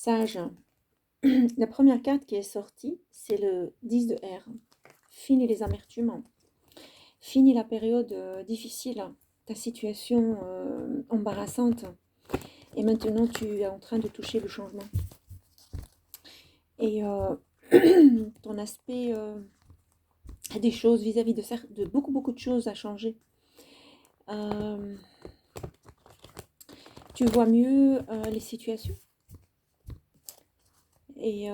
Sage. La première carte qui est sortie, c'est le 10 de R. Fini les amertumes. Fini la période difficile, ta situation embarrassante. Et maintenant, tu es en train de toucher le changement. Et ton aspect des choses vis-à-vis de beaucoup de choses a changé. Tu vois mieux les situations. Et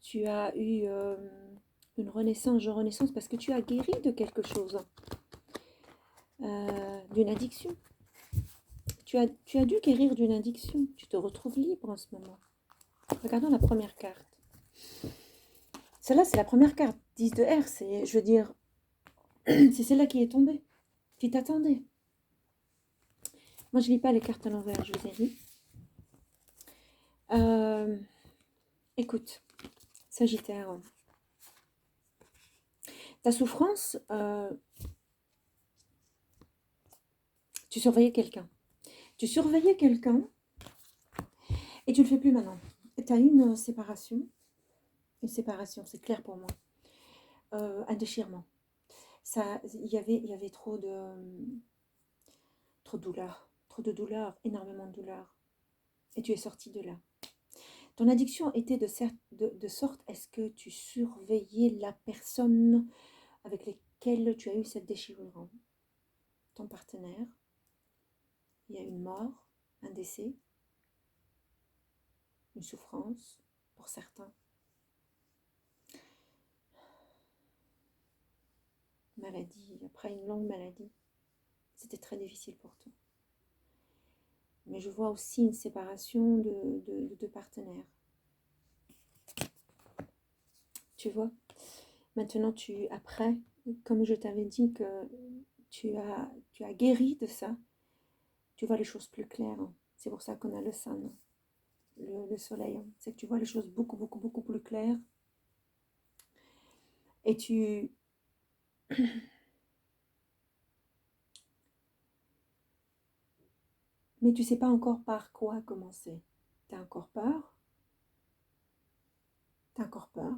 tu as eu une renaissance parce que tu as guéri de quelque chose, d'une addiction. Tu as dû guérir d'une addiction. Tu te retrouves libre en ce moment. Regardons la première carte. Celle-là, c'est la première carte. 10 de R, c'est, je veux dire, c'est celle-là qui est tombée. Tu t'attendais. Moi, je ne lis pas les cartes à l'envers, je les ai lues. Écoute, Sagittaire, ta souffrance, tu surveillais quelqu'un. Tu surveillais quelqu'un et tu ne le fais plus maintenant. Tu as eu une séparation. Une séparation, c'est clair pour moi. Un déchirement. Il y avait trop de douleur, énormément de douleur. Et tu es sorti de là. Ton addiction était de sorte à ce que tu surveillais la personne avec laquelle tu as eu cette déchirure. Ton partenaire, il y a une mort, un décès, une souffrance pour certains. Maladie, après une longue maladie. C'était très difficile pour toi. Mais je vois aussi une séparation de deux partenaires. Tu vois, maintenant après, comme je t'avais dit que tu as guéri de ça, tu vois les choses plus claires. C'est pour ça qu'on a le sun, le soleil. C'est que tu vois les choses beaucoup plus claires. Et tu... Mais tu sais pas encore par quoi commencer. Tu as encore peur. Tu as encore peur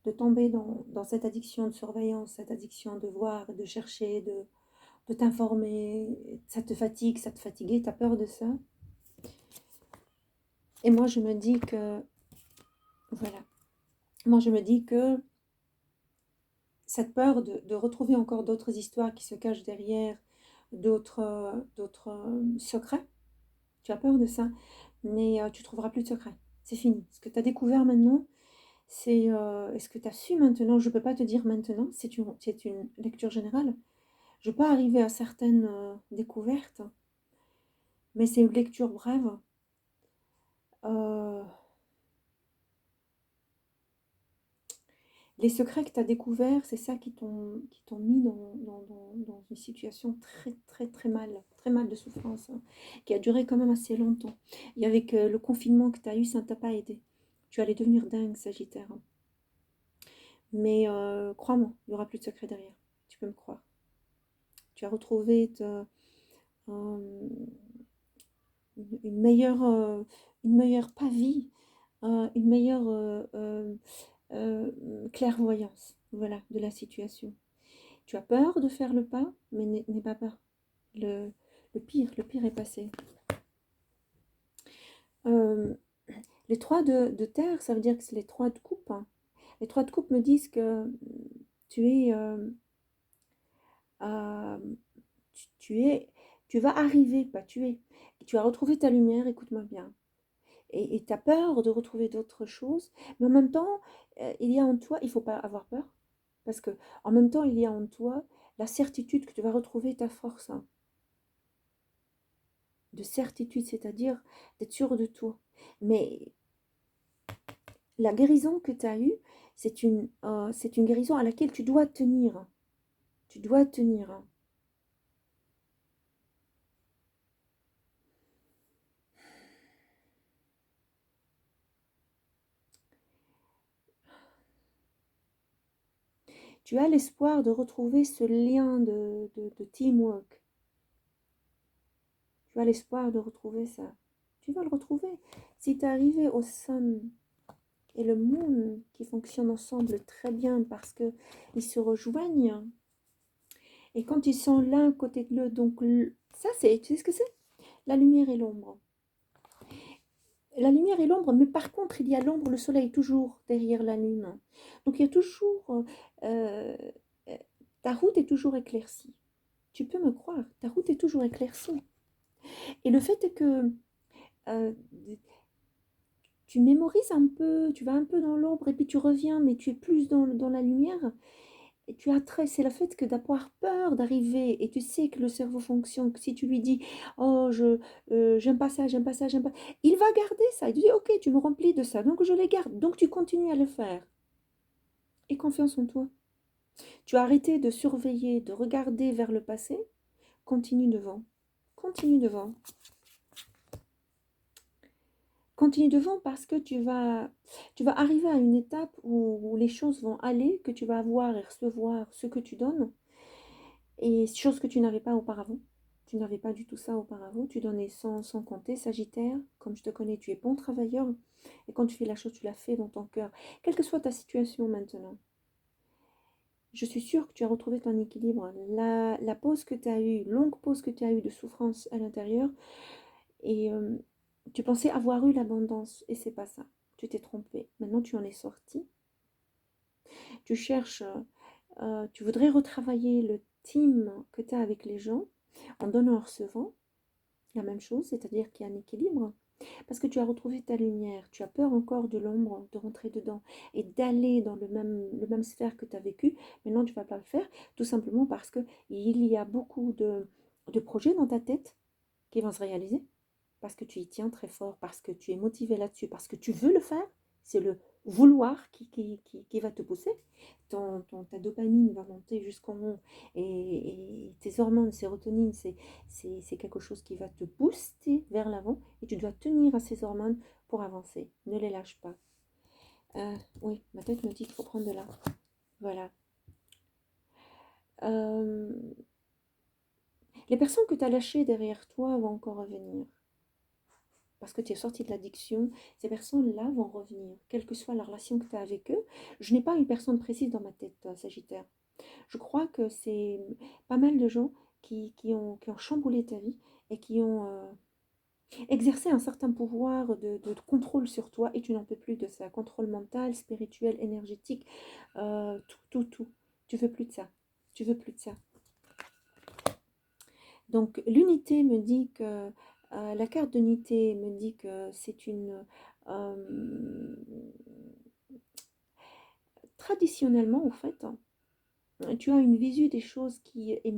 de tomber dans cette addiction de surveillance, cette addiction de voir, de chercher, de t'informer. Ça te fatigue, ça te fatiguait, tu as peur de ça. Et moi, je me dis que... Voilà. Moi, je me dis que cette peur de retrouver encore d'autres histoires qui se cachent derrière, d'autres secrets, tu as peur de ça, mais tu ne trouveras plus de secrets. C'est fini. Ce que tu as découvert maintenant, c'est ce que tu as su maintenant. Je ne peux pas te dire maintenant, c'est une lecture générale. Je ne peux pas arriver à certaines découvertes, mais c'est une lecture brève. Les secrets que tu as découverts, c'est ça qui t'ont mis dans une situation très mal de souffrance, hein, qui a duré quand même assez longtemps. Et avec le confinement que tu as eu, ça ne t'a pas aidé. Tu allais devenir dingue, Sagittaire. Hein. Mais crois-moi, il n'y aura plus de secrets derrière. Tu peux me croire. Tu as retrouvé une meilleure pas vie, une meilleure clairvoyance, voilà, de la situation. Tu as peur de faire le pas, mais n'aie pas peur. Le pire est passé. Les trois de terre, ça veut dire que c'est les trois de coupe. Hein. Les trois de coupe me disent que tu es, euh, tu vas arriver, pas tu es. Tu as retrouvé ta lumière, écoute-moi bien. Et tu as peur de retrouver d'autres choses, mais en même temps, il y a en toi, il ne faut pas avoir peur, parce que en même temps, il y a en toi la certitude que tu vas retrouver ta force. Hein. De certitude, c'est-à-dire d'être sûr de toi. Mais la guérison que tu as eue, c'est une guérison à laquelle tu dois tenir. Tu dois tenir. Tu as l'espoir de retrouver ce lien de teamwork. tu as l'espoir de retrouver ça. Tu vas le retrouver. Si tu es arrivé au Sun et le Moon qui fonctionnent ensemble très bien parce qu'ils se rejoignent, et quand ils sont l'un côté de l'autre, donc ça c'est, tu sais ce que c'est? La lumière et l'ombre. La lumière et l'ombre, mais par contre, il y a l'ombre, le soleil est toujours derrière la lune. Donc il y a toujours, euh, euh, ta route est toujours éclaircie. Tu peux me croire, ta route est toujours éclaircie. Et le fait est que euh, tu mémorises un peu, tu vas un peu dans l'ombre et puis tu reviens, mais tu es plus dans la lumière. Et tu as très, c'est le fait que d'avoir peur d'arriver et tu sais que le cerveau fonctionne, que si tu lui dis, oh, j'aime pas ça, j'aime pas ça, j'aime pas, il va garder ça. Il dit, ok, tu me remplis de ça, donc je les garde. Donc tu continues à le faire. Et confiance en toi. Tu as arrêté de surveiller, de regarder vers le passé. Continue devant. Continue devant. Continue devant parce que tu vas arriver à une étape où les choses vont aller, que tu vas avoir et recevoir ce que tu donnes. Et chose que tu n'avais pas auparavant. Tu n'avais pas du tout ça auparavant. Tu donnais sans compter. Sagittaire, comme je te connais, tu es bon travailleur. Et quand tu fais la chose, tu la fais dans ton cœur. Quelle que soit ta situation maintenant, je suis sûre que tu as retrouvé ton équilibre. La pause que tu as eue, longue pause que tu as eue de souffrance à l'intérieur, et tu pensais avoir eu l'abondance, et c'est pas ça. Tu t'es trompé. Maintenant, tu en es sorti. Tu cherches, tu voudrais retravailler le team que tu as avec les gens en donnant en recevant. La même chose, c'est-à-dire qu'il y a un équilibre. Parce que tu as retrouvé ta lumière, tu as peur encore de l'ombre, de rentrer dedans et d'aller dans le même sphère que tu as vécu. Maintenant, tu ne vas pas le faire, tout simplement parce qu'il y a beaucoup de projets dans ta tête qui vont se réaliser, parce que tu y tiens très fort, parce que tu es motivé là-dessus, parce que tu veux le faire. C'est le vouloir qui va te pousser. Ta dopamine va monter jusqu'en haut et tes hormones, sérotonine, c'est quelque chose qui va te booster vers l'avant et tu dois tenir à ces hormones pour avancer. Ne les lâche pas. Oui, ma tête me dit qu'il faut prendre de là. Voilà. Euh, les personnes que tu as lâchées derrière toi vont encore revenir. Parce que tu es sorti de l'addiction, ces personnes-là vont revenir, quelle que soit la relation que tu as avec eux. Je n'ai pas une personne précise dans ma tête, Sagittaire. Je crois que c'est pas mal de gens qui ont chamboulé ta vie et qui ont exercé un certain pouvoir de contrôle sur toi et tu n'en peux plus de ça. Contrôle mental, spirituel, énergétique, tout. Tu veux plus de ça. Tu veux plus de ça. Donc l'unité me dit que la carte d'unité me dit que c'est une traditionnellement en fait, tu as une visu des choses qui est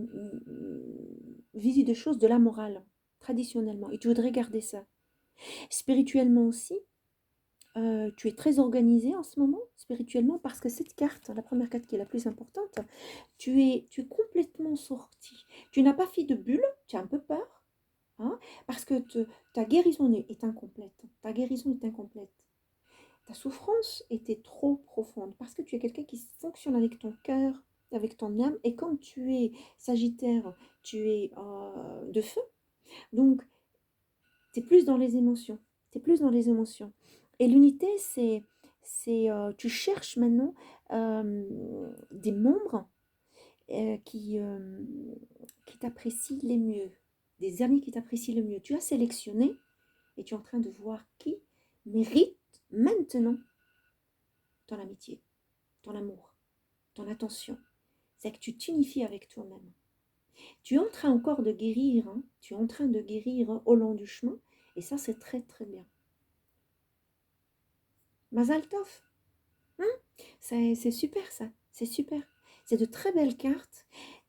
visu des choses de la morale traditionnellement et tu voudrais garder ça. Spirituellement aussi, tu es très organisé en ce moment spirituellement parce que cette carte, la première carte qui est la plus importante, tu es complètement sorti. Tu n'as pas fait de bulle, tu as un peu peur. Hein, parce que ta guérison est incomplète. Ta guérison est incomplète. Ta souffrance était trop profonde parce que tu es quelqu'un qui fonctionne avec ton cœur, avec ton âme. Et comme tu es Sagittaire, tu es de feu. Donc, tu es plus dans les émotions. Tu es plus dans les émotions. Et l'unité, tu cherches maintenant des membres qui t'apprécient les mieux, des amis qui t'apprécient le mieux. Tu as sélectionné et tu es en train de voir qui mérite maintenant ton amitié, ton amour, ton attention. C'est que tu t'unifies avec toi-même. Tu es en train encore de guérir, hein, tu es en train de guérir au long du chemin et ça c'est très très bien. Mazal Tov, hein, c'est super ça, c'est super. C'est de très belles cartes.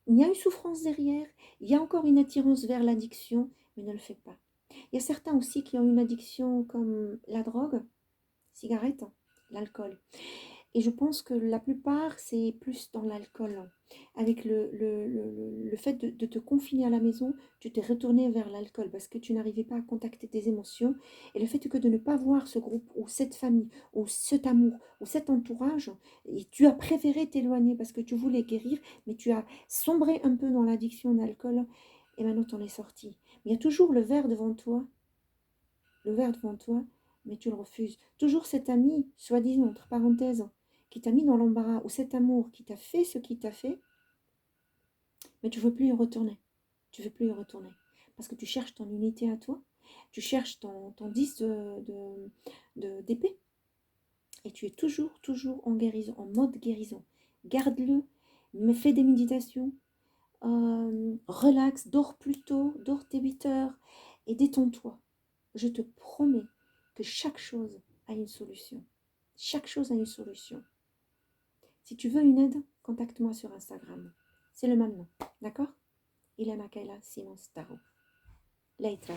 Il y a une souffrance derrière, il y a encore une attirance vers l'addiction, mais ne le fais pas. Il y a certains aussi qui ont une addiction comme la drogue, cigarette, l'alcool. Et je pense que la plupart, c'est plus dans l'alcool. Avec le fait de te confiner à la maison, tu t'es retourné vers l'alcool parce que tu n'arrivais pas à contacter tes émotions. Et le fait que de ne pas voir ce groupe ou cette famille ou cet amour ou cet entourage, et tu as préféré t'éloigner parce que tu voulais guérir, mais tu as sombré un peu dans l'addiction d'alcool. et maintenant t'en es sorti. Mais il y a toujours le verre devant toi, mais tu le refuses. Toujours cet ami, soi-disant, entre parenthèses, qui t'a mis dans l'embarras, ou cet amour qui t'a fait ce qu'il t'a fait, mais tu ne veux plus y retourner. Tu ne veux plus y retourner. Parce que tu cherches ton unité à toi, tu cherches ton 10 d'épée, et tu es toujours, toujours en guérison, en mode guérison. Garde-le, mais fais des méditations, relax, dors plus tôt, dors tes 8 heures, et détends-toi. Je te promets que chaque chose a une solution. Chaque chose a une solution. Si tu veux une aide, contacte-moi sur Instagram. C'est le même nom, d'accord? Ilana Kaila Simons Tarot. Later.